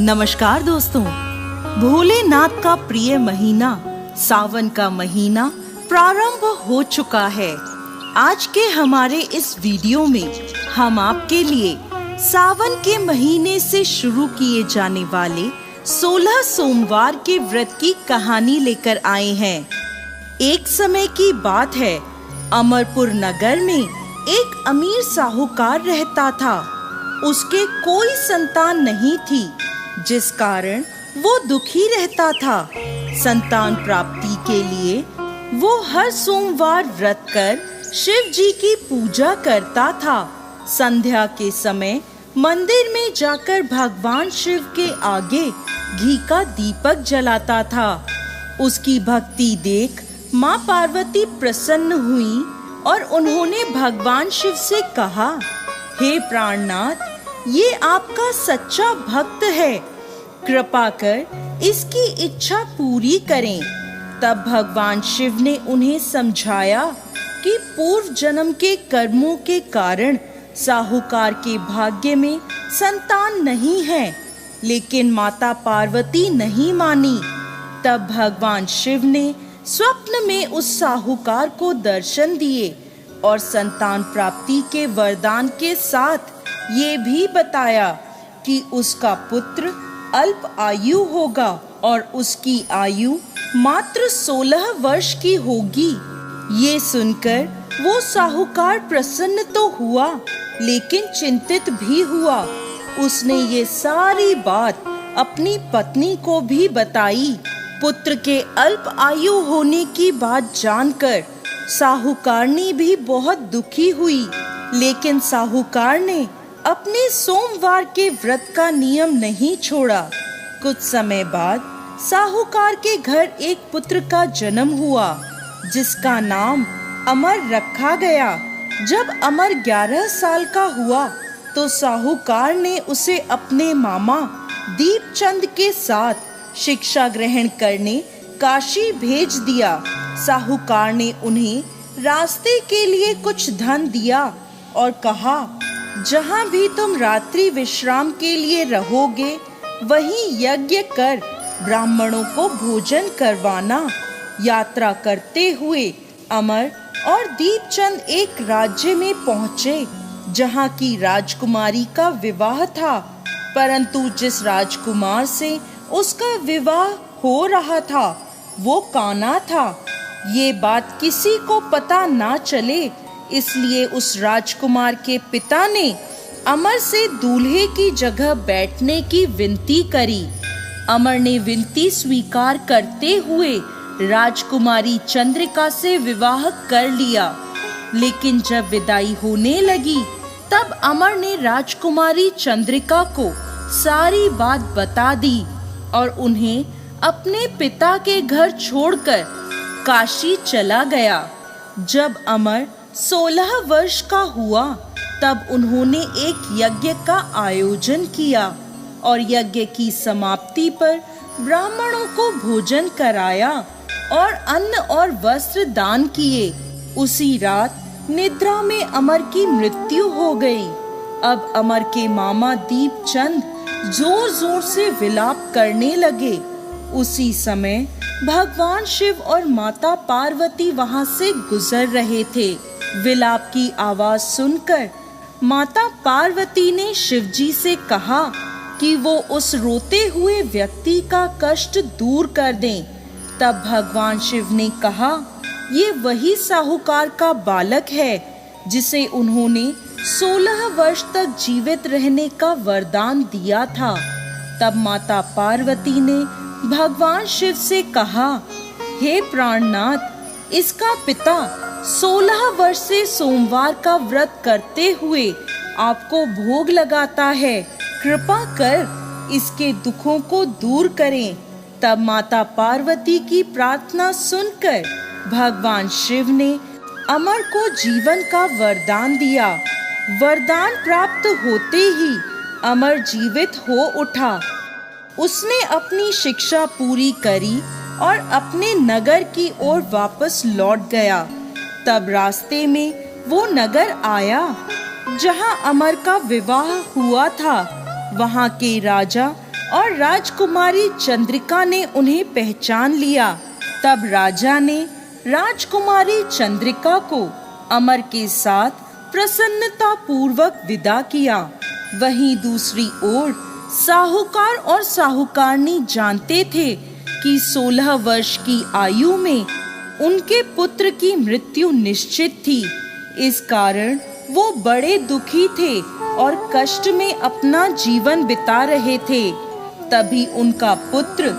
नमस्कार दोस्तों, भोलेनाथ का प्रिय महीना सावन का महीना प्रारंभ हो चुका है। आज के हमारे इस वीडियो में हम आपके लिए सावन के महीने से शुरू किए जाने वाले 16 सोमवार के व्रत की कहानी लेकर आए हैं। एक समय की बात है, अमरपुर नगर में एक अमीर साहूकार रहता था। उसके कोई संतान नहीं थी, जिस कारण वो दुखी रहता था। संतान प्राप्ति के लिए वो हर सोमवार व्रत कर शिव जी की पूजा करता था। संध्या के समय मंदिर में जाकर भगवान शिव के आगे घी का दीपक जलाता था। उसकी भक्ति देख माँ पार्वती प्रसन्न हुई और उन्होंने भगवान शिव से कहा, हे प्राणनाथ, ये आपका सच्चा भक्त है, कृपा कर इसकी इच्छा पूरी करें। तब भगवान शिव ने उन्हें समझाया कि पूर्व जन्म के कर्मों के कारण साहूकार के भाग्य में संतान नहीं है, लेकिन माता पार्वती नहीं मानी। तब भगवान शिव ने स्वप्न में उस साहूकार को दर्शन दिए और संतान प्राप्ति के वरदान के साथ ये भी बताया कि उसका पुत्र अल्प आयु होगा और उसकी आयु मात्र 16 वर्ष की होगी। ये सुनकर वो साहूकार प्रसन्न तो हुआ, लेकिन चिंतित भी हुआ। उसने ये सारी बात अपनी पत्नी को भी बताई। पुत्र के अल्प आयु होने की बात जानकर साहूकारनी भी बहुत दुखी हुई, लेकिन साहूकार ने अपने सोमवार के व्रत का नियम नहीं छोड़ा। कुछ समय बाद साहूकार के घर एक पुत्र का जन्म हुआ, जिसका नाम अमर रखा गया। जब अमर 11 साल का हुआ तो साहूकार ने उसे अपने मामा दीपचंद के साथ शिक्षा ग्रहण करने काशी भेज दिया। साहूकार ने उन्हें रास्ते के लिए कुछ धन दिया और कहा, जहाँ भी तुम रात्रि विश्राम के लिए रहोगे वहीं यज्ञ कर ब्राह्मणों को भोजन करवाना। यात्रा करते हुए अमर और दीपचंद एक राज्य में पहुँचे, जहाँ की राजकुमारी का विवाह था। परंतु जिस राजकुमार से उसका विवाह हो रहा था वो काना था। ये बात किसी को पता ना चले, इसलिए उस राजकुमार के पिता ने अमर से दूल्हे की जगह बैठने की विनती करी। अमर ने विनती स्वीकार करते हुए राजकुमारी चंद्रिका से विवाह कर लिया। लेकिन जब विदाई होने लगी तब अमर ने राजकुमारी चंद्रिका को सारी बात बता दी और उन्हें अपने पिता के घर छोड़कर काशी चला गया। जब अमर 16 वर्ष का हुआ तब उन्होंने एक यज्ञ का आयोजन किया और यज्ञ की समाप्ति पर ब्राह्मणों को भोजन कराया और अन्न और वस्त्र दान किए। उसी रात निद्रा में अमर की मृत्यु हो गई। अब अमर के मामा दीपचंद जोर जोर से विलाप करने लगे। उसी समय भगवान शिव और माता पार्वती वहां से गुजर रहे थे। विलाप की आवाज सुनकर माता पार्वती ने शिवजी से कहा कि वो उस रोते हुए व्यक्ति का कष्ट दूर कर दें। तब भगवान शिव ने कहा, ये वही साहूकार का बालक है जिसे उन्होंने 16 वर्ष तक जीवित रहने का वरदान दिया था। तब माता पार्वती ने भगवान शिव से कहा, हे प्राणनाथ, इसका पिता 16 वर्ष से सोमवार का व्रत करते हुए आपको भोग लगाता है, कृपा कर इसके दुखों को दूर करें। तब माता पार्वती की प्रार्थना सुनकर भगवान शिव ने अमर को जीवन का वरदान दिया। वरदान प्राप्त होते ही अमर जीवित हो उठा। उसने अपनी शिक्षा पूरी करी और अपने नगर की ओर वापस लौट गया। तब रास्ते में वो नगर आया जहां अमर का विवाह हुआ था। वहां के राजा और राजकुमारी चंद्रिका ने उन्हें पहचान लिया। तब राजा ने राजकुमारी चंद्रिका को अमर के साथ प्रसन्नता पूर्वक विदा किया। वहीं दूसरी ओर साहूकार और साहूकारनी जानते थे कि 16 वर्ष की आयु में उनके पुत्र की मृत्यु निश्चित थी। इस कारण वो बड़े दुखी थे और कष्ट में अपना जीवन बिता रहे थे। तभी उनका पुत्र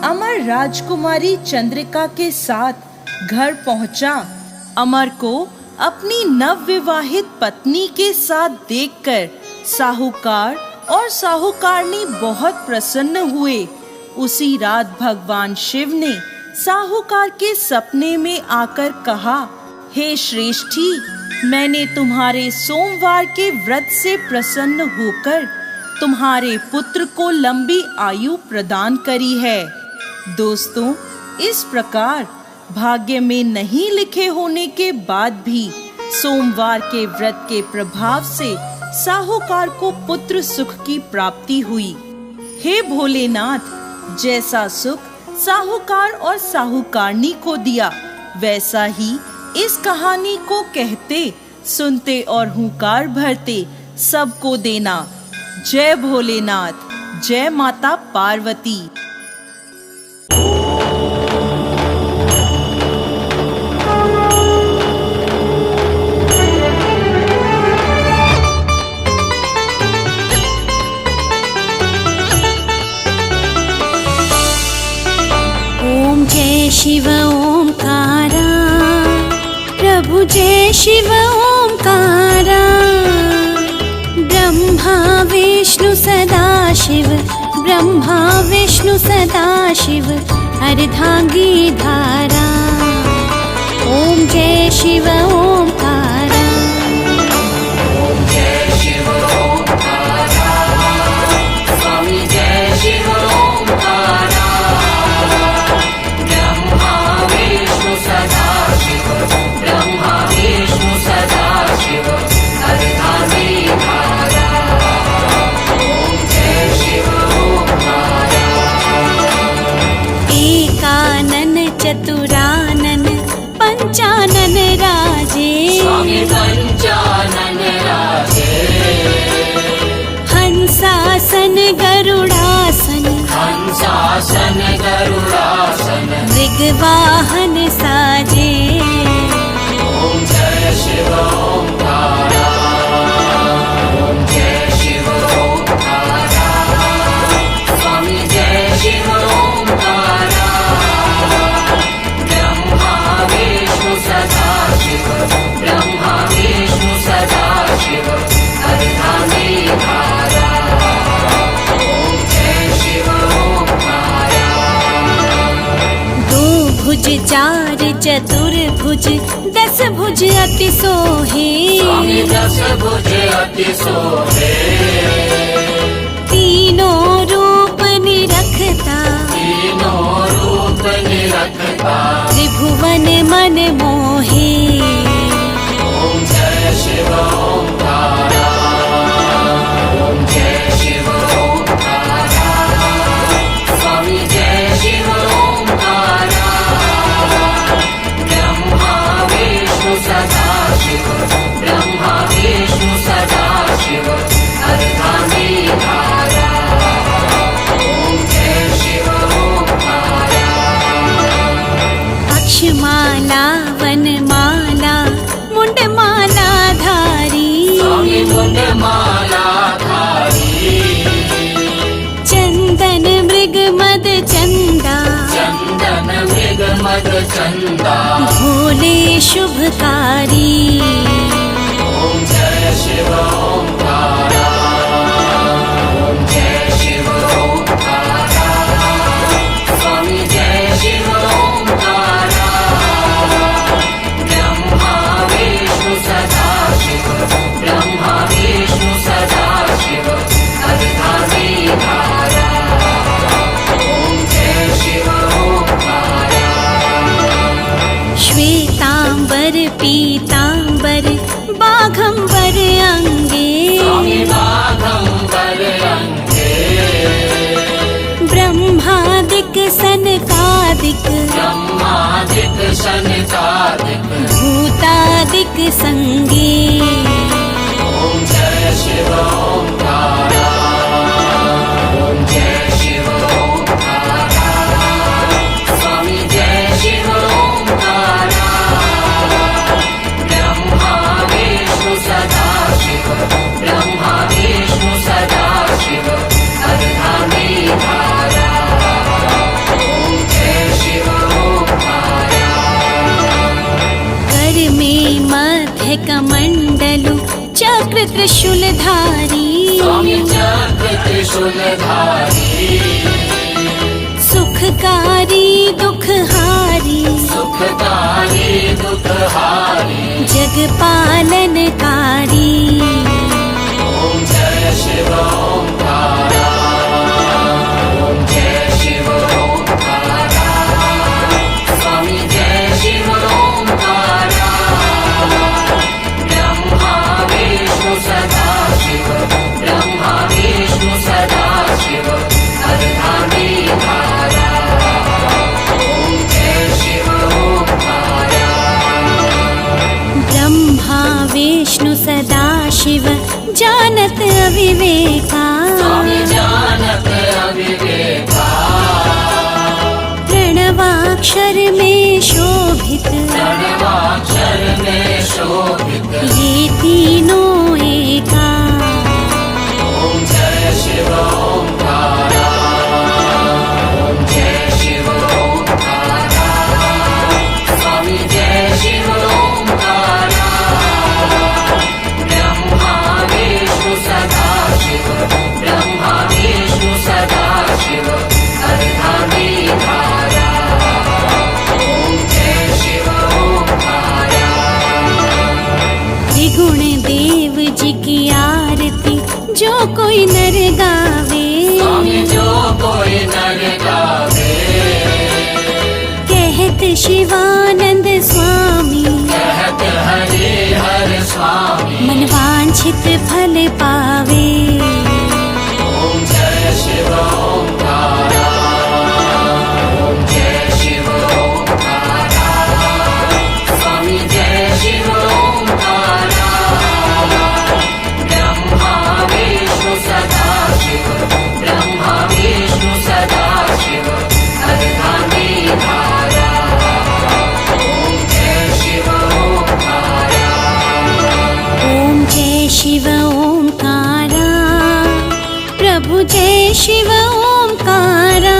अमर राजकुमारी चंद्रिका के साथ घर पहुंचा। अमर को अपनी नवविवाहित पत्नी के साथ देखकर साहूकार और साहूकारनी बहुत प्रसन्न हुए। उसी रात भगवान शिव ने साहूकार के सपने में आकर कहा, हे श्रेष्ठी, मैंने तुम्हारे सोमवार के व्रत से प्रसन्न होकर तुम्हारे पुत्र को लंबी आयु प्रदान करी है। दोस्तों, इस प्रकार भाग्य में नहीं लिखे होने के बाद भी सोमवार के व्रत के प्रभाव से साहूकार को पुत्र सुख की प्राप्ति हुई। हे भोलेनाथ, जैसा सुख साहूकार और साहूकारनी को दिया, वैसा ही इस कहानी को कहते, सुनते और हुंकार भरते सबको देना। जय भोलेनाथ, जय माता पार्वती। जय शिव ओंकारा, प्रभु जय शिव ओंकारा। ब्रह्मा विष्णु सदा शिव, ब्रह्मा विष्णु सदा शिव, अर्धांगी धारा। ओम जय शिव ओंकारा। ओम जय शिव ओंकारा, स्वामी जय शिव ओंकारा। ब्रह्मा विष्णु सदा शिव, अर्धांगी धारा। ओम जय शिव ओंकारा। एकानन चतुरानन पंचानन राजे, स्वामी पंचानन राजे। हंसासन गरुड़ासन, हंसासन गरुड़ासन, मृगवाहन साजे। ओम जय शिव ओंकारा। ओम जय शिव ओंकारा, स्वामी जय शिव ओंकारा। ब्रह्मा विष्णु सदा शिव, ब्रह्मा विष्णु सदा शिव, अर्धांगी धारा। ओम जय शिव ओंकारा। दो भुज चार चतुर्भुज, 10 भुज अति सोहे। स्वामी 10 भुज अति सोहे। तीनों रूप निरखता, तीनों रूप निरखता, त्रिभुवन मन मोहे। ओम जय शिव ओंकारा। ओम जय शिव ओंकारा, स्वामी जय शिव ओंकारा। ब्रह्मा विष्णु सदा शिव, ब्रह्मा विष्णु सदा शिव, अर्धांगी धारा। ओम जय शिव ओंकारा। अक्षमाला वनमाला मुंडमाला धारी, स्वामी मुंडमाला धारी। चंदन मृग मद चंदा, चंदन मृग मद चंदा, भोले शुभकारी। ओम जय शिव ओंकारा। ओम जय शिव ओंकारा, स्वामी जय शिव ओंकारा। ब्रह्मा विष्णु सदा शिव, ब्रह्मा विष्णु सदा शिव, अर्धांगी धारा। ओम जय शिव ओंकारा। श्वेतांबर पीतांबर शनितादिक भूतादिक संगे ओम जय शिव ओंकारा ओम जय शिव ओंकारा स्वामी जय शिव ओंकारा ब्रह्मा विष्णु सदा शिव ब्रह्मा विष्णु सदा शिव अर्धांगी धारा ओम जय शिव ओंकारा कर में मध्य कमंडलु चक्र त्रिशूलधारी स्वामी चक्र त्रिशूलधारी सुखकारी दुखहारी सुखकारी दुखहारी जग पालनकारी ओम जय शिव ओंकारा ओम जय शिव ओंकारा स्वामी जय शिव ओंकारा ब्रह्मा विष्णु सदा शिव ब्रह्मा विष्णु सदा शिव अर्धांगी धारा ओम जय शिव ओंकारा ब्रह्मा विष्णु सदा शिव जानत अविवेका स्वामी जानत अविवेका प्रणवाक्षर में शोभित प्रणवाक्षर में शोभित ये तीनों एका ओम जय शिव ओंकारा ओम जय शिव ओंकारा स्वामी जय शिव ओंकारा ब्रह्मा विष्णु सदा शिव ब्रह्मा विष्णु सदा शिव अर्धांगी धारा ओम जय शिव ओंकारा त्रिगुण देव जी की आरती जो कोई नर गावे स्वामी जो कोई नर गावे कहत शिवानंद स्वामी कहत हरि हर स्वामी मन वांछित फल पावे ओम जय शिव ओंकारा ओम जय शिव ओंकारा स्वामी जय शिव ओंकारा ब्रह्मा विष्णु सदा शिव ब्रह्मा विष्णु सदा शिव अर्धांगी धारा ओम जय शिव ओंकारा ओम जय शिव ओंकारा प्रभु जय शिव ओंकारा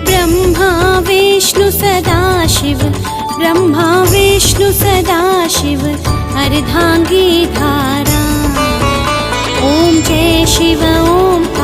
ब्रह्मा विष्णु सदा शिव ब्रह्मा विष्णु सदा शिव अर्धांगी धारा ओम जय शिव ओंकारा